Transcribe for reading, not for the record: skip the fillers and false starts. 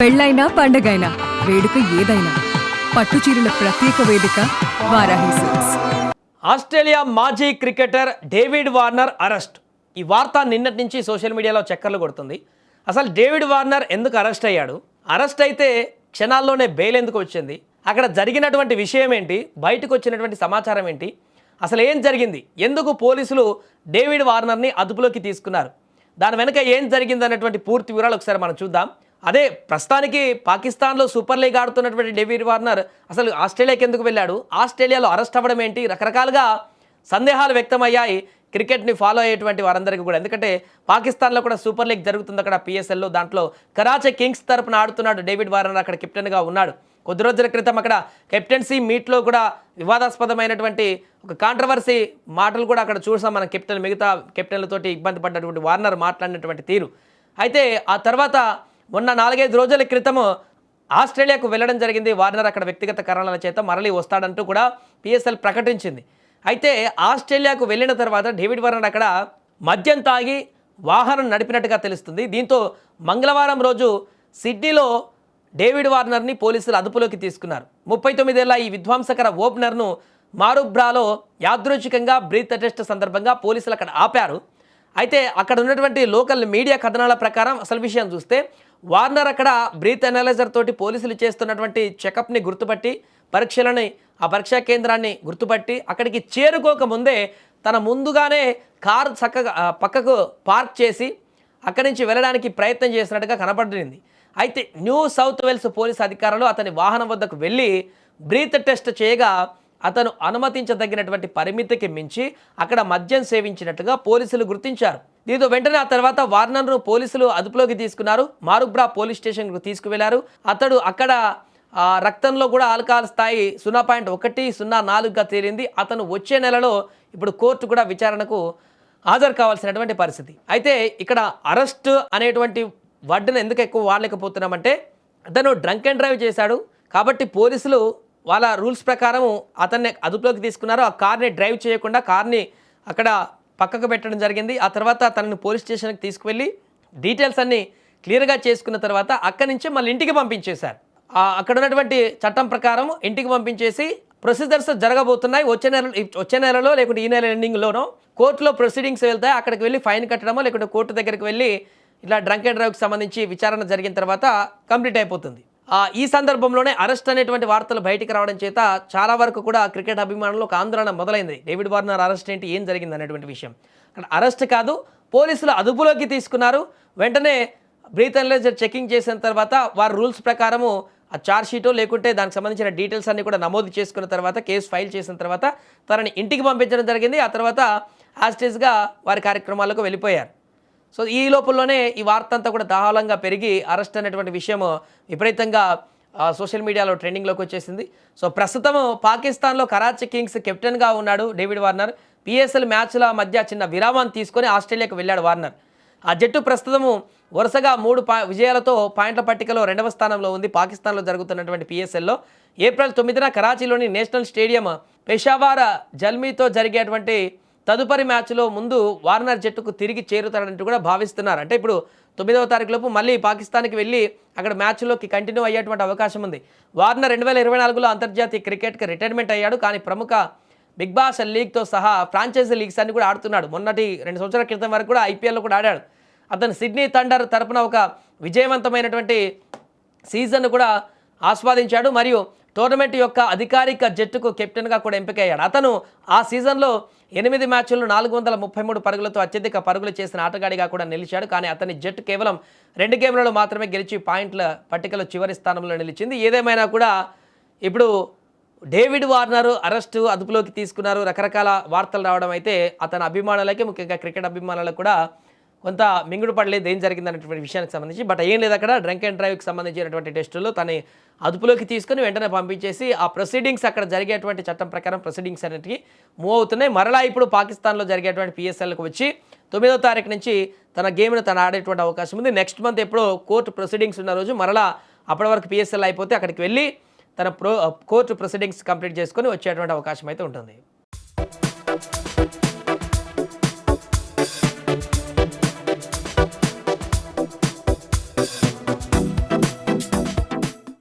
పెళ్ళైనా పండగైనా వేడుక ఏదైనా పట్టుచీరల ప్రత్యేక వేదిక వారాహి సిల్క్స్. ఆస్ట్రేలియా మాజీ క్రికెటర్ డేవిడ్ వార్నర్ అరెస్ట్. ఈ వార్త నిన్నటి నుంచి సోషల్ మీడియాలో చక్కర్లు కొడుతుంది. అసలు డేవిడ్ వార్నర్ ఎందుకు అరెస్ట్ అయ్యాడు? అరెస్ట్ అయితే క్షణాల్లోనే బెయిల్ ఎందుకు వచ్చింది? అక్కడ జరిగినటువంటి విషయం ఏంటి? బయటకు వచ్చినటువంటి సమాచారం ఏంటి? అసలు ఏం జరిగింది? ఎందుకు పోలీసులు డేవిడ్ వార్నర్ని అదుపులోకి తీసుకున్నారు? దాని వెనుక ఏం జరిగింది అన్నటువంటి పూర్తి వివరాలు ఒకసారి మనం చూద్దాం. అదే ప్రస్తుతానికి పాకిస్తాన్లో సూపర్ లీగ్ ఆడుతున్నటువంటి డేవిడ్ వార్నర్ అసలు ఆస్ట్రేలియాకి ఎందుకు వెళ్ళాడు? ఆస్ట్రేలియాలో అరెస్ట్ అవ్వడం ఏంటి? రకరకాలుగా సందేహాలు వ్యక్తమయ్యాయి క్రికెట్ని ఫాలో అయ్యేటువంటి వారందరికీ కూడా. ఎందుకంటే పాకిస్తాన్లో కూడా సూపర్ లీగ్ జరుగుతుంది అక్కడ పిఎస్ఎల్లో. దాంట్లో కరాచీ కింగ్స్ తరపున ఆడుతున్నాడు డేవిడ్ వార్నర్, అక్కడ కెప్టెన్గా ఉన్నాడు. కొద్ది రోజుల క్రితం అక్కడ కెప్టెన్సీ మీట్లో కూడా వివాదాస్పదమైనటువంటి ఒక కాంట్రవర్సీ మాటలు కూడా అక్కడ చూసాం మనం. మిగతా కెప్టెన్లతోటి ఇబ్బంది పడ్డటువంటి వార్నర్ మాట్లాడినటువంటి తీరు. అయితే ఆ తర్వాత మొన్న 4-5 రోజుల క్రితము ఆస్ట్రేలియాకు వెళ్ళడం జరిగింది వార్నర్. అక్కడ వ్యక్తిగత కారణాల చేత మరలి వస్తాడంటూ కూడా పిఎస్ఎల్ ప్రకటించింది. అయితే ఆస్ట్రేలియాకు వెళ్ళిన తర్వాత డేవిడ్ వార్నర్ అక్కడ మద్యం తాగి వాహనం నడిపినట్టుగా తెలుస్తుంది. దీంతో మంగళవారం రోజు సిడ్నీలో డేవిడ్ వార్నర్ని పోలీసులు అదుపులోకి తీసుకున్నారు. 39 ఏళ్ల ఈ విధ్వంసకర ఓపెనర్ను మారుబ్రాలో యాదృచ్ఛికంగా బ్రీత్ టెస్ట్ సందర్భంగా పోలీసులు అక్కడ ఆపారు. అయితే అక్కడ ఉన్నటువంటి లోకల్ మీడియా కథనాల ప్రకారం అసలు విషయం చూస్తే వార్నర్ అక్కడ బ్రీత్ అనలైజర్ తోటి పోలీసులు చేస్తున్నటువంటి చెకప్ని గుర్తుపట్టి ఆ పరీక్షా కేంద్రాన్ని గుర్తుపట్టి అక్కడికి చేరుకోకముందే తన ముందుగానే కారు చక్కగా పక్కకు పార్క్ చేసి అక్కడి నుంచి వెళ్ళడానికి ప్రయత్నం చేసినట్టుగా కనపడింది. అయితే న్యూ సౌత్ వేల్స్ పోలీసు అధికారులు అతని వాహనం వద్దకు వెళ్ళి బ్రీత్ టెస్ట్ చేయగా అతను అనుమతించదగినటువంటి పరిమితికి మించి అక్కడ మద్యం సేవించినట్టుగా పోలీసులు గుర్తించారు. దీంతో వెంటనే ఆ తర్వాత వార్నర్ను పోలీసులు అదుపులోకి తీసుకున్నారు. మారుబ్రా పోలీస్ స్టేషన్కు తీసుకువెళ్లారు. అతడు అక్కడ రక్తంలో కూడా ఆల్కహాల్ స్థాయి 0.104గా తేలింది. అతను వచ్చే నెలలో ఇప్పుడు కోర్టు కూడా విచారణకు హాజరు కావాల్సినటువంటి పరిస్థితి. అయితే ఇక్కడ అరెస్ట్ అనేటువంటి వర్డ్ను ఎందుకు ఎక్కువ వాడలేకపోతున్నామంటే అతను డ్రంక్ అండ్ డ్రైవ్ చేశాడు కాబట్టి పోలీసులు వాళ్ళ రూల్స్ ప్రకారం అతన్ని అదుపులోకి తీసుకున్నారు. ఆ కార్ని డ్రైవ్ చేయకుండా కార్ని అక్కడ పక్కకు పెట్టడం జరిగింది. ఆ తర్వాత తనని పోలీస్ స్టేషన్కి తీసుకువెళ్ళి డీటెయిల్స్ అన్నీ క్లియర్గా చేసుకున్న తర్వాత అక్కడి నుంచి మళ్ళీ ఇంటికి పంపించేశారు. అక్కడ ఉన్నటువంటి చట్టం ప్రకారం ఇంటికి పంపించేసి ప్రొసీజర్స్ జరగబోతున్నాయి. వచ్చే నెలలో లేకుంటే ఈ నెల ఎండింగ్లోనో కోర్టులో ప్రొసీడింగ్స్ వెళ్తాయి. అక్కడికి వెళ్ళి ఫైన్ కట్టడమో లేకుంటే కోర్టు దగ్గరికి వెళ్ళి ఇట్లా డ్రంక్ అండ్ డ్రైవ్కి సంబంధించి విచారణ జరిగిన తర్వాత కంప్లీట్ అయిపోతుంది. ఈ సందర్భంలోనే అరెస్ట్ అనేటువంటి వార్తలు బయటికి రావడం చేత చాలా వరకు కూడా క్రికెట్ అభిమానులు ఒక ఆందోళన మొదలైంది. డేవిడ్ వార్నర్ అరెస్ట్ ఏంటి, ఏం జరిగింది అనేటువంటి విషయం. అక్కడ అరెస్ట్ కాదు, పోలీసులు అదుపులోకి తీసుకున్నారు. వెంటనే బ్రీత్ అనలైజర్ చెకింగ్ చేసిన తర్వాత వారి రూల్స్ ప్రకారము ఆ ఛార్జ్ షీటో లేకుంటే దానికి సంబంధించిన డీటెయిల్స్ అన్ని కూడా నమోదు చేసుకున్న తర్వాత కేసు ఫైల్ చేసిన తర్వాత తనని ఇంటికి పంపించడం జరిగింది. ఆ తర్వాత యాస్టేజ్గా వారి కార్యక్రమాలకు వెళ్ళిపోయారు. సో ఈ లోపలలోనే ఈ వార్త అంతా కూడా దాహలంగా పెరిగి అరెస్ట్ అనేటువంటి విషయం విపరీతంగా సోషల్ మీడియాలో ట్రెండింగ్లోకి వచ్చేసింది. సో ప్రస్తుతం పాకిస్తాన్లో కరాచీ కింగ్స్ కెప్టెన్గా ఉన్నాడు డేవిడ్ వార్నర్. పిఎస్ఎల్ మ్యాచ్ల మధ్య చిన్న విరామాన్ని తీసుకొని ఆస్ట్రేలియాకు వెళ్ళాడు వార్నర్. ఆ జట్టు ప్రస్తుతము వరుసగా 3 విజయాలతో పాయింట్ల పట్టికలో 2వ స్థానంలో ఉంది. పాకిస్తాన్లో జరుగుతున్నటువంటి పిఎస్ఎల్లో ఏప్రిల్ 9న కరాచీలోని నేషనల్ స్టేడియం పెషావర్ జల్మీతో జరిగేటువంటి తదుపరి మ్యాచ్లో ముందు వార్నర్ జట్టుకు తిరిగి చేరుతాడంటూ కూడా భావిస్తున్నారు. అంటే ఇప్పుడు 9వ తారీఖులోపు మళ్ళీ పాకిస్తాన్కి వెళ్ళి అక్కడ మ్యాచ్లోకి కంటిన్యూ అయ్యేటువంటి అవకాశం ఉంది. వార్నర్ 2024లో అంతర్జాతీయ క్రికెట్కి రిటైర్మెంట్ అయ్యాడు. కానీ ప్రముఖ బిగ్ బాస్ లీగ్తో సహా ఫ్రాంచైజీ లీగ్స్ అన్ని కూడా ఆడుతున్నాడు. మొన్నటి 2 సంవత్సరాల క్రితం వరకు కూడా ఐపీఎల్లో కూడా ఆడాడు. అతను సిడ్నీ థండర్ తరపున ఒక విజయవంతమైనటువంటి సీజన్ కూడా ఆస్వాదించాడు. మరియు టోర్నమెంట్ యొక్క అధికారిక జట్టుకు కెప్టెన్గా కూడా ఎంపికయ్యాడు. అతను ఆ సీజన్లో 8 మ్యాచ్ల్లో 433 పరుగులతో అత్యధిక పరుగులు చేసిన ఆటగాడిగా కూడా నిలిచాడు. కానీ అతని జట్టు కేవలం 2 గేమ్లలో మాత్రమే గెలిచి పాయింట్ల పట్టికలో చివరి స్థానంలో నిలిచింది. ఏదేమైనా కూడా ఇప్పుడు డేవిడ్ వార్నర్ అరెస్టు అదుపులోకి తీసుకున్నారు. రకరకాల వార్తలు రావడం అయితే అతని అభిమానులకి, ముఖ్యంగా క్రికెట్ అభిమానులకు కూడా కొంత మింగుడు పడలేదు ఏం జరిగింది అనేటువంటి విషయానికి సంబంధించి. బట్ ఏం లేదు, అక్కడ డ్రంక్ అండ్ డ్రైవ్కి సంబంధించినటువంటి టెస్టుల్లో తన అదుపులోకి తీసుకుని వెంటనే పంపించేసి ఆ ప్రొసీడింగ్స్ అక్కడ జరిగేటువంటి చట్టం ప్రకారం ప్రొసీడింగ్స్ అన్నిటికీ మూవ్ అవుతున్నాయి. మరలా ఇప్పుడు పాకిస్తాన్లో జరిగేటువంటి పిఎస్ఎల్కి వచ్చి 9వ తారీఖు నుంచి తన గేమ్ను తను ఆడేటువంటి అవకాశం ఉంది. నెక్స్ట్ మంత్ ఎప్పుడో కోర్టు ప్రొసీడింగ్స్ ఉన్న రోజు మరలా అప్పటి వరకు పిఎస్ఎల్ అయిపోతే అక్కడికి వెళ్ళి తన కోర్టు ప్రొసీడింగ్స్ కంప్లీట్ చేసుకొని వచ్చేటువంటి అవకాశం అయితే ఉంటుంది.